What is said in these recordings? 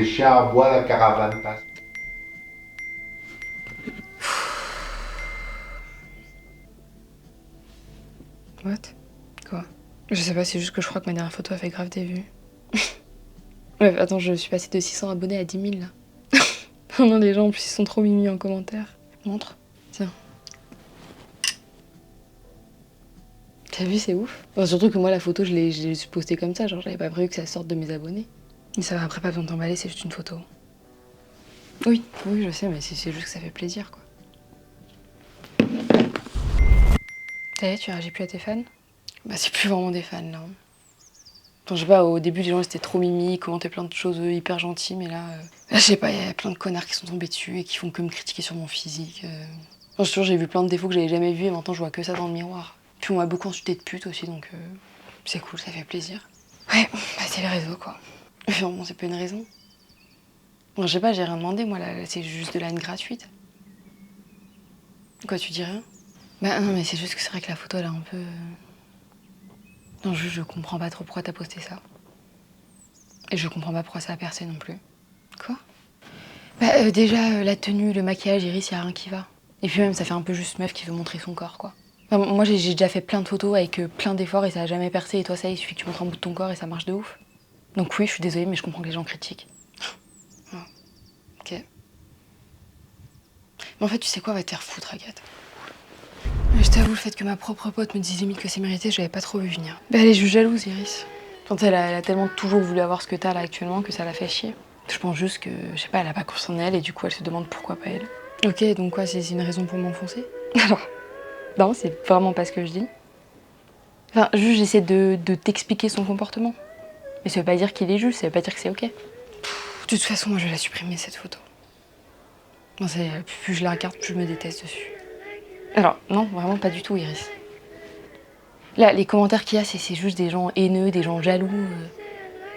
Les chiens aboient, la caravane passe. What? Quoi? Je sais pas, c'est juste que je crois que ma dernière photo a fait grave des vues. Ouais, attends, je suis passée de 600 abonnés à 10 000 là. Oh non, les gens en plus ils sont trop mimi en commentaire. Montre. Tiens. T'as vu, c'est ouf. Enfin, surtout que moi, la photo, je l'ai postée comme ça, genre j'avais pas prévu que ça sorte de mes abonnés. Mais ça va, après, pas besoin de t'emballer, c'est juste une photo. Oui, oui, je sais, mais c'est juste que ça fait plaisir, quoi. Ça y est, tu réagis plus à tes fans? Bah, c'est plus vraiment des fans, là. Enfin, je sais pas, au début, les gens, c'était trop mimi, ils commentaient plein de choses hyper gentilles, mais là, je sais pas, il y a plein de connards qui sont tombés dessus et qui font que me critiquer sur mon physique. Enfin, je te jure, j'ai vu plein de défauts que j'avais jamais vus et maintenant, je vois que ça dans le miroir. Puis on m'a beaucoup insulté de pute aussi, donc c'est cool, ça fait plaisir. Ouais, bah, c'est les réseaux, quoi. Enfin, bon, c'est pas une raison. Bon, je sais pas, j'ai rien demandé, moi, là c'est juste de la haine gratuite. Quoi, tu dis rien? Bah non, mais c'est juste que c'est vrai que la photo, elle est un peu... Non, juste, je comprends pas trop pourquoi t'as posté ça. Et je comprends pas pourquoi ça a percé non plus. Quoi? Bah déjà, la tenue, le maquillage, Iris, y a rien qui va. Et puis même, ça fait un peu juste meuf qui veut montrer son corps, quoi. Enfin, moi, j'ai déjà fait plein de photos avec plein d'efforts et ça a jamais percé. Et toi, ça y est, il suffit que tu montres un bout de ton corps et ça marche de ouf. Donc oui, je suis désolée, mais je comprends que les gens critiquent. Oh, ok. Mais en fait, tu sais quoi, va te faire foutre, Agathe. Mais je t'avoue, le fait que ma propre pote me dise limite que c'est mérité, je l'avais pas trop vu venir. Bah elle est juste jalouse, Iris. Enfin, elle a tellement toujours voulu avoir ce que t'as là actuellement que ça la fait chier. Je pense juste que, je sais pas, elle a pas confiance en elle et du coup elle se demande pourquoi pas elle. Ok, donc quoi, c'est une raison pour m'enfoncer? Alors, non, c'est vraiment pas ce que je dis. Enfin, juste j'essaie de t'expliquer son comportement. Mais ça veut pas dire qu'il est juste, ça veut pas dire que c'est ok. De toute façon, moi je vais la supprimer cette photo. Non, plus je la regarde, plus je me déteste dessus. Alors, non, vraiment pas du tout, Iris. Là, les commentaires qu'il y a, c'est juste des gens haineux, des gens jaloux.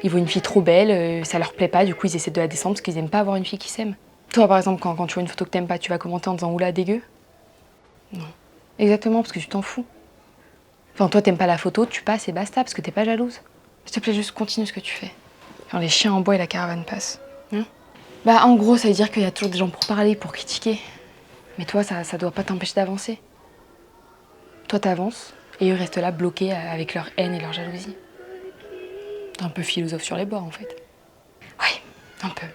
Ils voient une fille trop belle, ça leur plaît pas, du coup ils essaient de la descendre parce qu'ils aiment pas avoir une fille qui s'aime. Toi, par exemple, quand tu vois une photo que t'aimes pas, tu vas commenter en disant oula, dégueu? Non. Exactement, parce que tu t'en fous. Enfin, toi, t'aimes pas la photo, tu passes et basta, parce que t'es pas jalouse. S'il te plaît, juste continue ce que tu fais. Enfin, les chiens en bois et la caravane passe. Hein? Bah, en gros, ça veut dire qu'il y a toujours des gens pour parler, pour critiquer. Mais toi, ça doit pas t'empêcher d'avancer. Toi, t'avances, et eux restent là bloqués avec leur haine et leur jalousie. T'es un peu philosophe sur les bords, en fait. Oui, un peu.